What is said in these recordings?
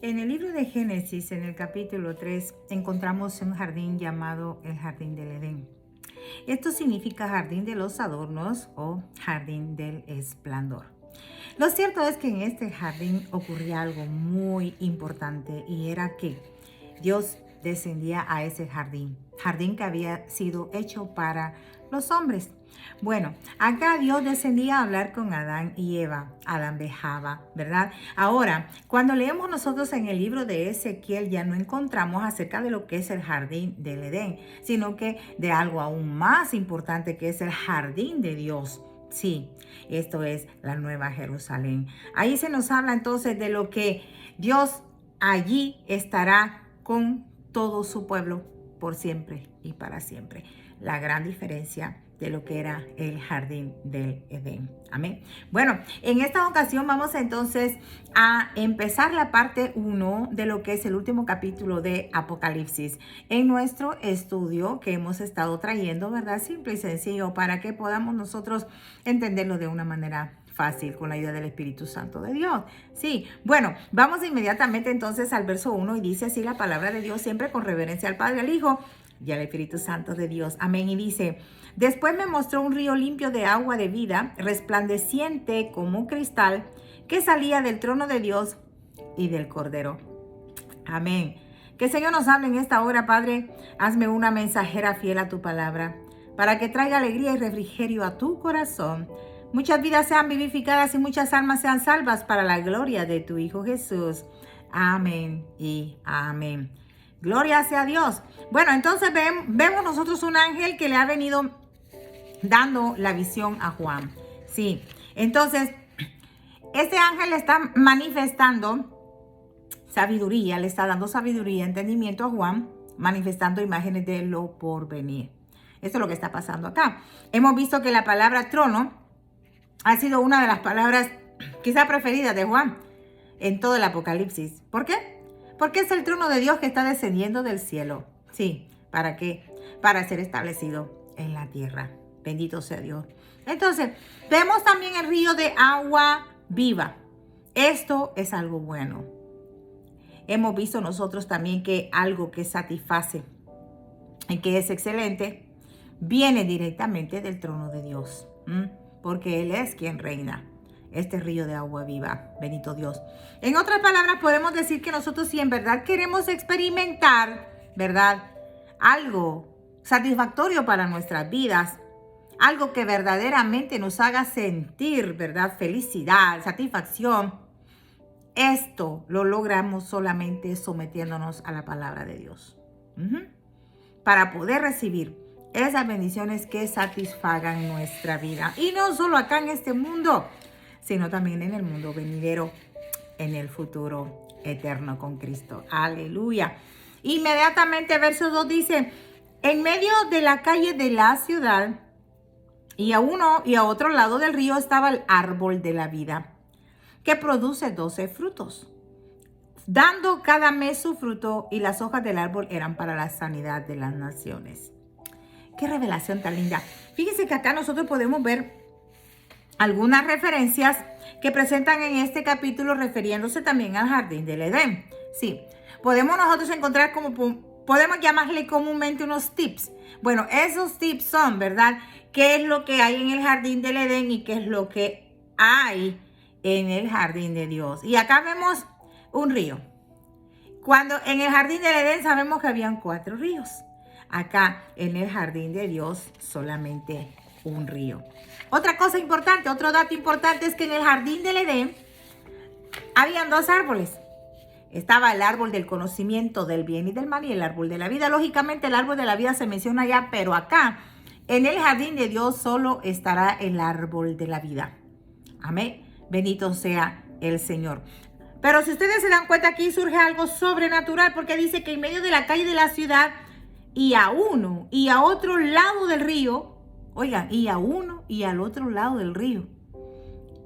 En el libro de Génesis, en el capítulo 3, encontramos un jardín llamado el Jardín del Edén. Esto significa jardín de los adornos o jardín del esplendor. Lo cierto es que en este jardín ocurría algo muy importante y era que Dios descendía a ese jardín que había sido hecho para los hombres. Bueno, acá Dios descendía a hablar con Adán y Eva, Adán y Java, ¿verdad? Ahora, cuando leemos nosotros en el libro de Ezequiel ya no encontramos acerca de lo que es el jardín del Edén, sino que de algo aún más importante que es el jardín de Dios. Sí, esto es la Nueva Jerusalén. Ahí se nos habla entonces de lo que Dios allí estará con todo su pueblo por siempre y para siempre. La gran diferencia de lo que era el jardín del Edén. Amén. Bueno, en esta ocasión vamos entonces a empezar la parte 1 de lo que es el último capítulo de Apocalipsis en nuestro estudio que hemos estado trayendo, ¿verdad? Simple y sencillo para que podamos nosotros entenderlo de una manera fácil con la ayuda del Espíritu Santo de Dios. Sí, bueno, vamos inmediatamente entonces al verso 1 y dice así la palabra de Dios siempre con reverencia al Padre, al Hijo y al Espíritu Santo de Dios. Amén. Y dice: después me mostró un río limpio de agua de vida, resplandeciente como cristal, que salía del trono de Dios y del Cordero. Amén. Que el Señor nos hable en esta hora, Padre. Hazme una mensajera fiel a tu palabra, para que traiga alegría y refrigerio a tu corazón. Muchas vidas sean vivificadas y muchas almas sean salvas para la gloria de tu Hijo Jesús. Amén y amén. Gloria sea Dios. Bueno, entonces vemos nosotros un ángel que le ha venido dando la visión a Juan. Sí, entonces este ángel le está manifestando sabiduría, le está dando sabiduría, entendimiento a Juan, manifestando imágenes de lo por venir. Esto es lo que está pasando acá. Hemos visto que la palabra trono ha sido una de las palabras quizá preferidas de Juan en todo el Apocalipsis. ¿Por qué? Porque es el trono de Dios que está descendiendo del cielo. Sí, ¿para qué? Para ser establecido en la tierra. Bendito sea Dios. Entonces, vemos también el río de agua viva. Esto es algo bueno. Hemos visto nosotros también que algo que satisface y que es excelente viene directamente del trono de Dios. Porque Él es quien reina. Este río de agua viva, bendito Dios. En otras palabras, podemos decir que nosotros si en verdad queremos experimentar, ¿verdad? Algo satisfactorio para nuestras vidas, algo que verdaderamente nos haga sentir, ¿verdad? Felicidad, satisfacción. Esto lo logramos solamente sometiéndonos a la palabra de Dios. Para poder recibir esas bendiciones que satisfagan nuestra vida. Y no solo acá en este mundo, sino también en el mundo venidero, en el futuro eterno con Cristo. Aleluya. Inmediatamente verso 2 dice: en medio de la calle de la ciudad y a uno y a otro lado del río estaba el árbol de la vida, que produce 12 frutos, dando cada mes su fruto, y las hojas del árbol eran para la sanidad de las naciones. Qué revelación tan linda. Fíjense que acá nosotros podemos ver algunas referencias que presentan en este capítulo refiriéndose también al jardín del Edén. Sí, podemos nosotros encontrar podemos llamarle comúnmente unos tips. Bueno, esos tips son, ¿verdad? ¿Qué es lo que hay en el jardín del Edén y qué es lo que hay en el jardín de Dios? Y acá vemos un río. Cuando en el jardín del Edén sabemos que habían 4 ríos. Acá en el jardín de Dios solamente un río. Otra cosa importante, otro dato importante es que en el jardín del Edén habían 2 árboles. Estaba el árbol del conocimiento del bien y del mal y el árbol de la vida. Lógicamente el árbol de la vida se menciona allá, pero acá en el jardín de Dios solo estará el árbol de la vida. Amén. Bendito sea el Señor. Pero si ustedes se dan cuenta, aquí surge algo sobrenatural, porque dice que en medio de la calle de la ciudad y a uno y a otro lado del río, oigan, y a uno y al otro lado del río,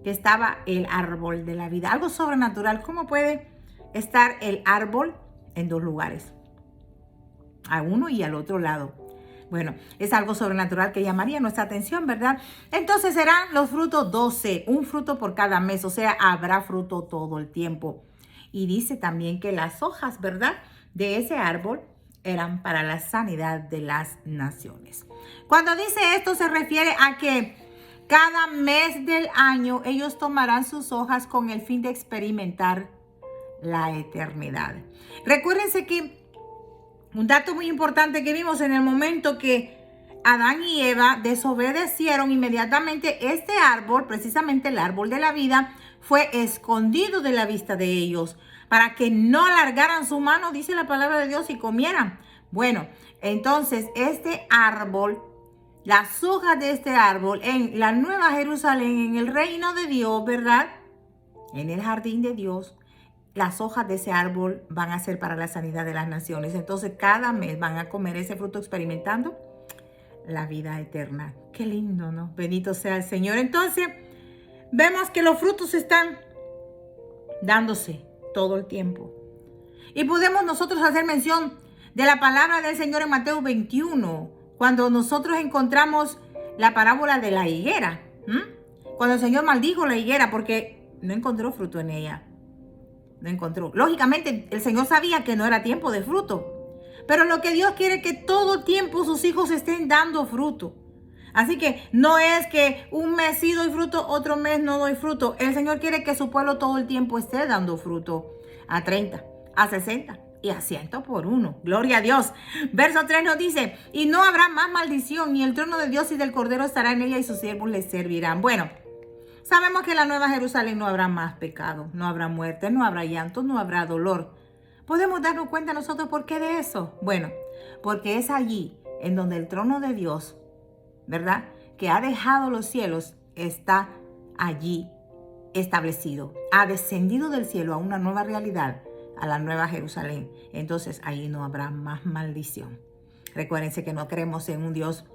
que estaba el árbol de la vida. Algo sobrenatural. ¿Cómo puede estar el árbol en 2 lugares? A uno y al otro lado. Bueno, es algo sobrenatural que llamaría nuestra atención, ¿verdad? Entonces serán los frutos 12, un fruto por cada mes, o sea, habrá fruto todo el tiempo. Y dice también que las hojas, ¿verdad?, de ese árbol eran para la sanidad de las naciones. Cuando dice esto se refiere a que cada mes del año ellos tomarán sus hojas con el fin de experimentar la eternidad. Recuérdense que un dato muy importante que vimos en el momento que Adán y Eva desobedecieron, inmediatamente este árbol, precisamente el árbol de la vida, fue escondido de la vista de ellos para que no alargaran su mano, dice la palabra de Dios, y comieran. Bueno, entonces este árbol, las hojas de este árbol en la Nueva Jerusalén, en el reino de Dios, ¿verdad?, en el jardín de Dios, las hojas de ese árbol van a ser para la sanidad de las naciones. Entonces cada mes van a comer ese fruto experimentando la vida eterna. Qué lindo, ¿no? Bendito sea el Señor. Entonces vemos que los frutos están dándose todo el tiempo. Y podemos nosotros hacer mención de la palabra del Señor en Mateo 21, cuando nosotros encontramos la parábola de la higuera. Cuando el Señor maldijo la higuera porque no encontró fruto en ella. No encontró. Lógicamente, el Señor sabía que no era tiempo de fruto. Pero lo que Dios quiere es que todo tiempo sus hijos estén dando fruto. Así que no es que un mes sí doy fruto, otro mes no doy fruto. El Señor quiere que su pueblo todo el tiempo esté dando fruto. A 30, a 60 y a 100 por uno. Gloria a Dios. Verso 3 nos dice, y no habrá más maldición, ni el trono de Dios y del Cordero estará en ella y sus siervos le servirán. Bueno, sabemos que en la Nueva Jerusalén no habrá más pecado, no habrá muerte, no habrá llanto, no habrá dolor. ¿Podemos darnos cuenta nosotros por qué de eso? Bueno, porque es allí en donde el trono de Dios, ¿verdad?, que ha dejado los cielos, está allí establecido. Ha descendido del cielo a una nueva realidad, a la Nueva Jerusalén. Entonces allí no habrá más maldición. Recuérdense que no creemos en un Dios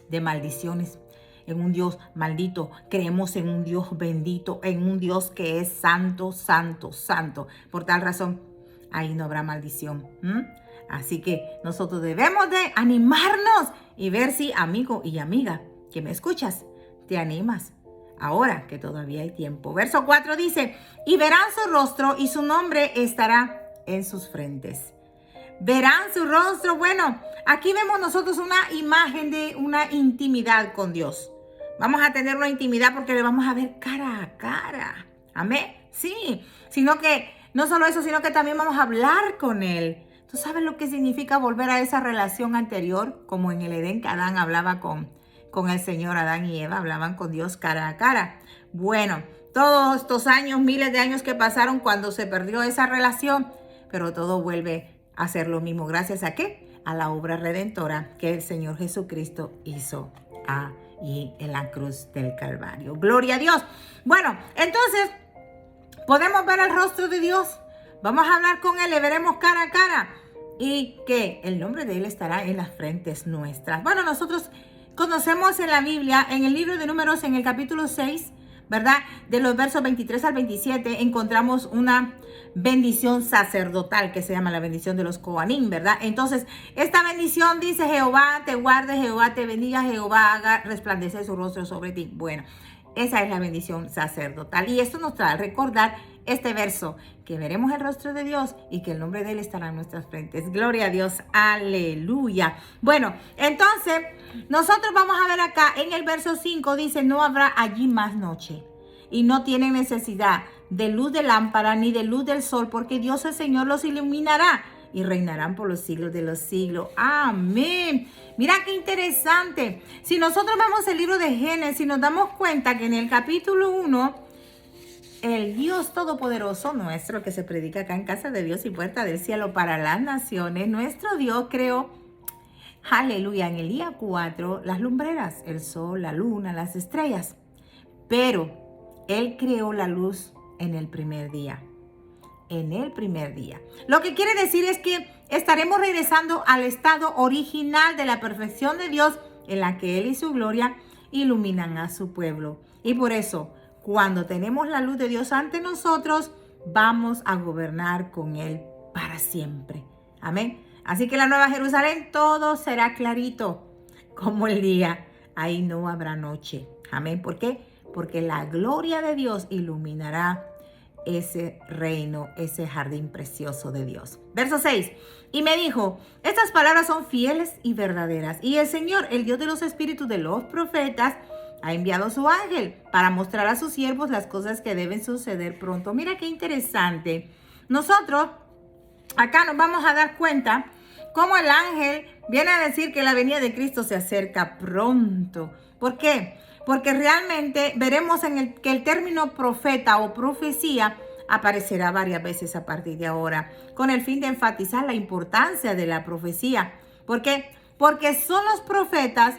de maldiciones, en un Dios maldito. Creemos en un Dios bendito, en un Dios que es santo, santo, santo. Por tal razón, ahí no habrá maldición. Así que nosotros debemos de animarnos y ver si, amigo y amiga, que me escuchas, te animas ahora que todavía hay tiempo. Verso 4 dice, y verán su rostro y su nombre estará en sus frentes. Verán su rostro. Bueno, aquí vemos nosotros una imagen de una intimidad con Dios. Vamos a tener una intimidad porque le vamos a ver cara a cara. Amén. Sí, no solo eso, sino que también vamos a hablar con Él. ¿Tú sabes lo que significa volver a esa relación anterior? Como en el Edén, que Adán hablaba con el Señor, Adán y Eva hablaban con Dios cara a cara. Bueno, todos estos años, miles de años que pasaron cuando se perdió esa relación, pero todo vuelve a ser lo mismo. ¿Gracias a qué? A la obra redentora que el Señor Jesucristo hizo ahí en la cruz del Calvario. Gloria a Dios. Bueno, entonces podemos ver el rostro de Dios. Vamos a hablar con Él, le veremos cara a cara. Y que el nombre de Él estará en las frentes nuestras. Bueno, nosotros conocemos en la Biblia, en el libro de Números, en el capítulo 6, ¿verdad?, de los versos 23 al 27, encontramos una bendición sacerdotal que se llama la bendición de los Coanim, ¿verdad? Entonces, esta bendición dice, Jehová te guarde, Jehová te bendiga, Jehová haga resplandecer su rostro sobre ti. Bueno, esa es la bendición sacerdotal. Y esto nos trae a recordar este verso, que veremos el rostro de Dios y que el nombre de Él estará en nuestras frentes. Gloria a Dios, aleluya. Bueno, entonces, nosotros vamos a ver acá en el verso 5, dice, no habrá allí más noche y no tienen necesidad de luz de lámpara ni de luz del sol, porque Dios el Señor los iluminará y reinarán por los siglos de los siglos. Amén. Mira qué interesante. Si nosotros vemos el libro de Génesis, nos damos cuenta que en el capítulo 1, el Dios Todopoderoso nuestro, que se predica acá en Casa de Dios y Puerta del Cielo para las Naciones, nuestro Dios creó, aleluya, en el día 4, las lumbreras, el sol, la luna, las estrellas. Pero Él creó la luz en el primer día. En el primer día. Lo que quiere decir es que estaremos regresando al estado original de la perfección de Dios, en la que Él y su gloria iluminan a su pueblo. Y por eso, cuando tenemos la luz de Dios ante nosotros, vamos a gobernar con Él para siempre. Amén. Así que en la Nueva Jerusalén todo será clarito como el día. Ahí no habrá noche. Amén. ¿Por qué? Porque la gloria de Dios iluminará ese reino, ese jardín precioso de Dios. Verso 6. Y me dijo, estas palabras son fieles y verdaderas. Y el Señor, el Dios de los espíritus de los profetas, ha enviado a su ángel para mostrar a sus siervos las cosas que deben suceder pronto. Mira qué interesante. Nosotros acá nos vamos a dar cuenta cómo el ángel viene a decir que la venida de Cristo se acerca pronto. ¿Por qué? Porque realmente veremos que el término profeta o profecía aparecerá varias veces a partir de ahora, con el fin de enfatizar la importancia de la profecía. ¿Por qué? Porque son los profetas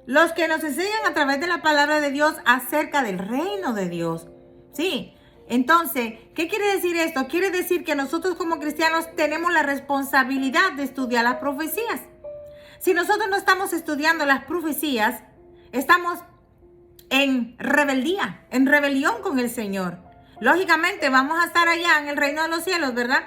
los que nos enseñan a través de la palabra de Dios acerca del reino de Dios. Sí. Entonces, ¿qué quiere decir esto? Quiere decir que nosotros como cristianos tenemos la responsabilidad de estudiar las profecías. Si nosotros no estamos estudiando las profecías, estamos en rebeldía, en rebelión con el Señor. Lógicamente vamos a estar allá en el reino de los cielos, ¿verdad?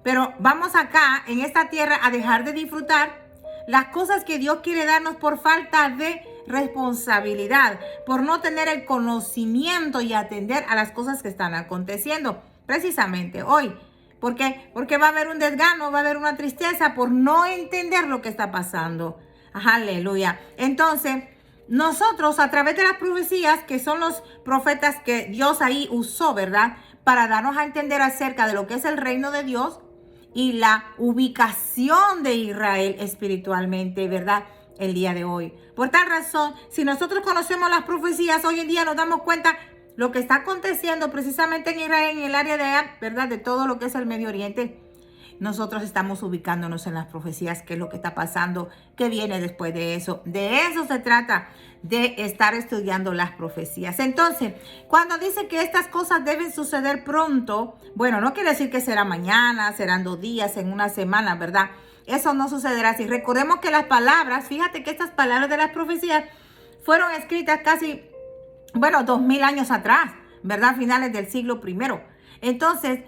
Pero vamos acá en esta tierra a dejar de disfrutar las cosas que Dios quiere darnos por falta de responsabilidad, por no tener el conocimiento y atender a las cosas que están aconteciendo precisamente hoy. ¿Por qué? Porque va a haber un desgano, va a haber una tristeza por no entender lo que está pasando. Aleluya. Entonces, nosotros a través de las profecías, que son los profetas que Dios ahí usó, ¿verdad? Para darnos a entender acerca de lo que es el reino de Dios y la ubicación de Israel espiritualmente, ¿verdad? El día de hoy. Por tal razón, si nosotros conocemos las profecías, hoy en día nos damos cuenta lo que está aconteciendo precisamente en Israel, en el área de allá, ¿verdad? De todo lo que es el Medio Oriente. Nosotros estamos ubicándonos en las profecías, qué es lo que está pasando, qué viene después de eso. De eso se trata, de estar estudiando las profecías. Entonces, cuando dice que estas cosas deben suceder pronto, bueno, no quiere decir que será mañana, serán 2 días, en una semana, ¿verdad? Eso no sucederá así. Recordemos que las palabras, fíjate que estas palabras de las profecías fueron escritas casi, 2000 años atrás, ¿verdad? Finales del siglo I. Entonces,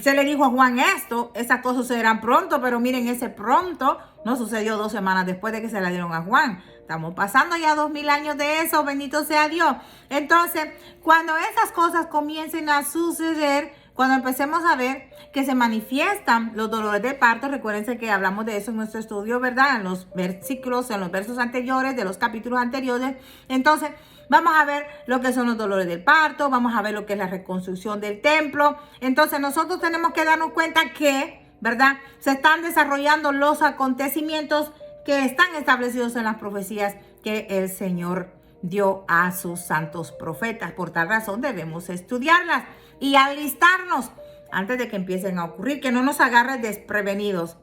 se le dijo a Juan esas cosas sucederán pronto, pero miren, ese pronto no sucedió 2 semanas después de que se la dieron a Juan. Estamos pasando ya 2000 años de eso, bendito sea Dios. Entonces, cuando esas cosas comiencen a suceder, cuando empecemos a ver que se manifiestan los dolores de parto, recuérdense que hablamos de eso en nuestro estudio, ¿verdad? En los versos anteriores, de los capítulos anteriores. Entonces, vamos a ver lo que son los dolores del parto, vamos a ver lo que es la reconstrucción del templo. Entonces, nosotros tenemos que darnos cuenta que, ¿verdad? Se están desarrollando los acontecimientos que están establecidos en las profecías que el Señor dio a sus santos profetas. Por tal razón debemos estudiarlas y alistarnos antes de que empiecen a ocurrir, que no nos agarren desprevenidos.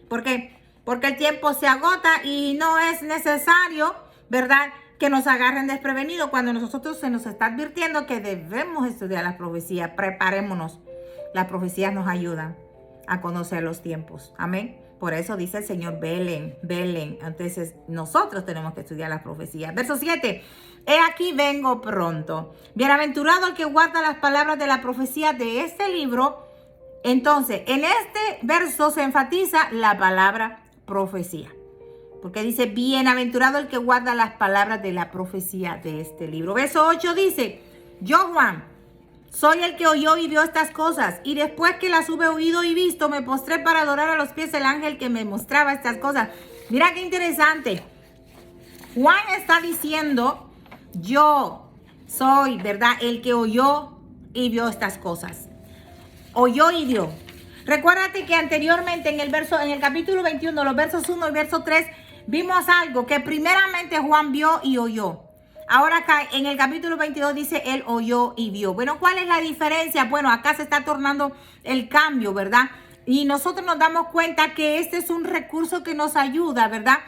¿Por qué? Porque el tiempo se agota y no es necesario, ¿verdad?, que nos agarren desprevenidos cuando nosotros se nos está advirtiendo que debemos estudiar las profecías. Preparémonos. Las profecías nos ayudan a conocer los tiempos. Amén. Por eso dice el Señor, velen. Entonces, nosotros tenemos que estudiar las profecías. Verso 7. He aquí vengo pronto. Bienaventurado el que guarda las palabras de la profecía de este libro. Entonces, en este verso se enfatiza la palabra profecía. Porque dice, bienaventurado el que guarda las palabras de la profecía de este libro. Verso 8 dice, yo, Juan, soy el que oyó y vio estas cosas, y después que las hube oído y visto, me postré para adorar a los pies del ángel que me mostraba estas cosas. Mira qué interesante. Juan está diciendo, yo soy, ¿verdad?, el que oyó y vio estas cosas. Oyó y vio. Recuérdate que anteriormente en el capítulo 21, los versos 1 y verso 3, vimos algo que primeramente Juan vio y oyó. Ahora acá en el capítulo 22 dice, él oyó y vio. Bueno, ¿cuál es la diferencia? Bueno, acá se está tornando el cambio, ¿verdad? Y nosotros nos damos cuenta que este es un recurso que nos ayuda, ¿verdad?,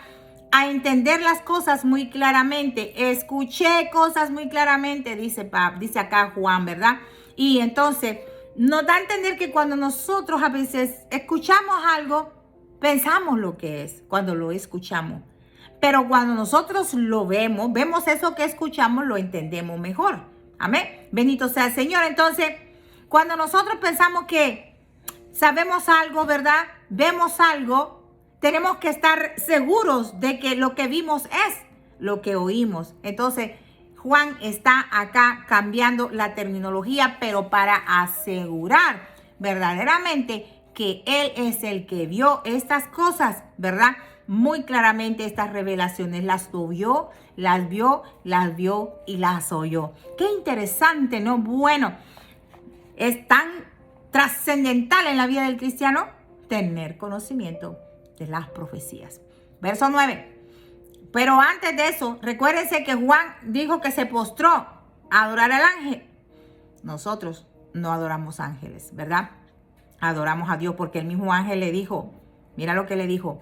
a entender las cosas muy claramente. Escuché cosas muy claramente, dice acá Juan, ¿verdad? Y entonces nos da a entender que cuando nosotros a veces escuchamos algo, pensamos lo que es cuando lo escuchamos. Pero cuando nosotros lo vemos eso que escuchamos, lo entendemos mejor. Amén. Bendito sea el Señor. Entonces, cuando nosotros pensamos que sabemos algo, ¿verdad?, vemos algo, tenemos que estar seguros de que lo que vimos es lo que oímos. Entonces, Juan está acá cambiando la terminología, pero para asegurar verdaderamente que él es el que vio estas cosas, ¿verdad? Muy claramente estas revelaciones las vio y las oyó. Qué interesante, ¿no? Bueno, es tan trascendental en la vida del cristiano tener conocimiento de las profecías. Verso 9. Pero antes de eso, recuérdense que Juan dijo que se postró a adorar al ángel. Nosotros no adoramos ángeles, ¿verdad? Adoramos a Dios porque el mismo ángel le dijo, mira lo que le dijo.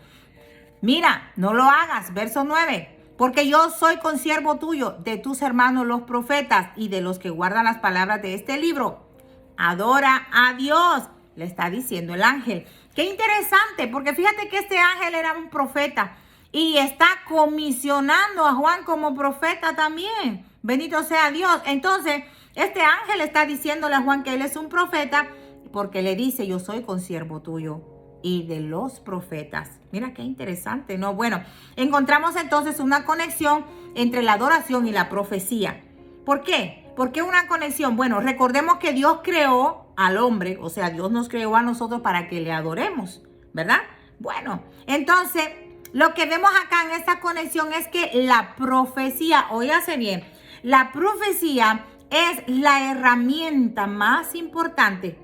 Mira, no lo hagas, verso 9. Porque yo soy consiervo tuyo, de tus hermanos los profetas y de los que guardan las palabras de este libro. Adora a Dios, le está diciendo el ángel. Qué interesante, porque fíjate que este ángel era un profeta y está comisionando a Juan como profeta también. Bendito sea Dios. Entonces, este ángel está diciéndole a Juan que él es un profeta porque le dice, yo soy consiervo tuyo y de los profetas. Mira qué interesante, ¿no? Bueno, encontramos entonces una conexión entre la adoración y la profecía. ¿Por qué? ¿Por qué una conexión? Bueno, recordemos que Dios creó al hombre, o sea, Dios nos creó a nosotros para que le adoremos, ¿verdad? Bueno, entonces, lo que vemos acá en esta conexión es que la profecía, óigase bien, la profecía es la herramienta más importante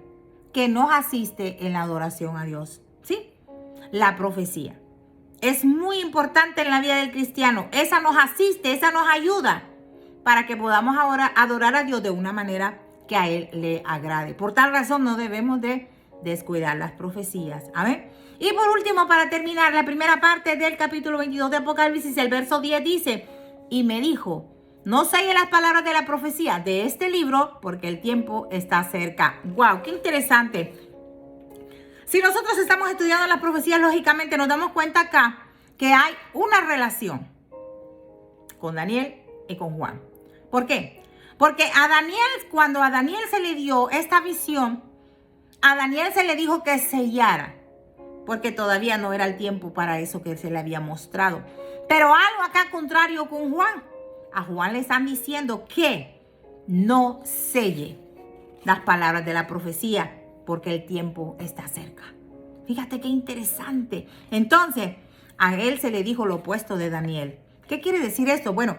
que nos asiste en la adoración a Dios, ¿sí? La profecía es muy importante en la vida del cristiano. Esa nos asiste, esa nos ayuda para que podamos ahora adorar a Dios de una manera que a Él le agrade. Por tal razón no debemos de descuidar las profecías. Amén. Y por último, para terminar, la primera parte del capítulo 22 de Apocalipsis, el verso 10 dice, y me dijo, no selle las palabras de la profecía de este libro porque el tiempo está cerca. ¡Wow! ¡Qué interesante! Si nosotros estamos estudiando las profecías, lógicamente nos damos cuenta acá que hay una relación con Daniel y con Juan. ¿Por qué? Porque a Daniel, cuando a Daniel se le dio esta visión, a Daniel se le dijo que sellara, porque todavía no era el tiempo para eso que se le había mostrado. Pero algo acá contrario con Juan. A Juan le están diciendo que no selle las palabras de la profecía porque el tiempo está cerca. Fíjate qué interesante. Entonces, a él se le dijo lo opuesto de Daniel. ¿Qué quiere decir esto? Bueno,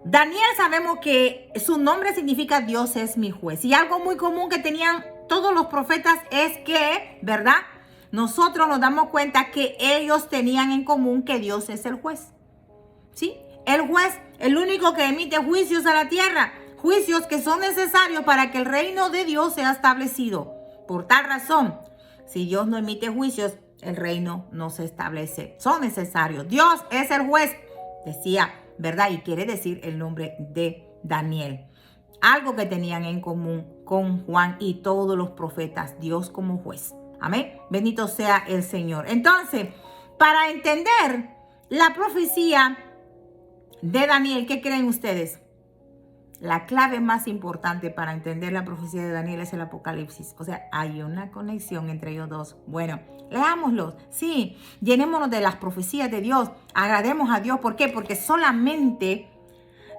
Daniel sabemos que su nombre significa Dios es mi juez. Y algo muy común que tenían todos los profetas es que, ¿verdad? Nosotros nos damos cuenta que ellos tenían en común que Dios es el juez. ¿Sí? El juez, el único que emite juicios a la tierra. Juicios que son necesarios para que el reino de Dios sea establecido. Por tal razón, si Dios no emite juicios, el reino no se establece. Son necesarios. Dios es el juez, decía, ¿verdad? Y quiere decir el nombre de Daniel. Algo que tenían en común con Juan y todos los profetas, Dios como juez. Amén. Bendito sea el Señor. Entonces, para entender la profecía de Daniel, ¿qué creen ustedes? La clave más importante para entender la profecía de Daniel es el Apocalipsis. O sea, hay una conexión entre ellos dos. Bueno, leámoslos. Sí, llenémonos de las profecías de Dios. Agrademos a Dios. ¿Por qué? Porque solamente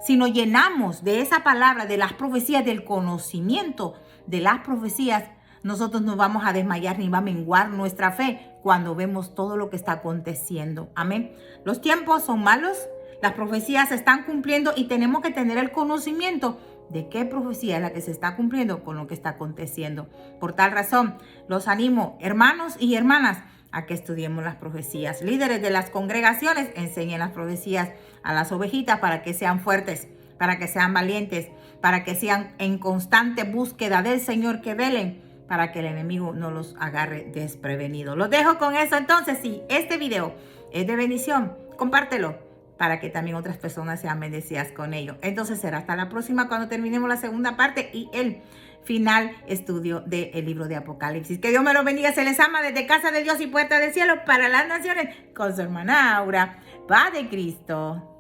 si nos llenamos de esa palabra, de las profecías, del conocimiento de las profecías, nosotros no vamos a desmayar ni va a menguar nuestra fe cuando vemos todo lo que está aconteciendo. Amén. Los tiempos son malos. Las profecías se están cumpliendo y tenemos que tener el conocimiento de qué profecía es la que se está cumpliendo con lo que está aconteciendo. Por tal razón, los animo, hermanos y hermanas, a que estudiemos las profecías. Líderes de las congregaciones, enseñen las profecías a las ovejitas para que sean fuertes, para que sean valientes, para que sean en constante búsqueda del Señor, que velen, para que el enemigo no los agarre desprevenidos. Los dejo con eso. Entonces, si este video es de bendición, compártelo, para que también otras personas sean bendecidas con ello. Entonces será hasta la próxima cuando terminemos la segunda parte y el final estudio del libro de Apocalipsis. Que Dios me los bendiga, se les ama desde Casa de Dios y Puerta del Cielo para las Naciones con su hermana Aura, Paz de Cristo.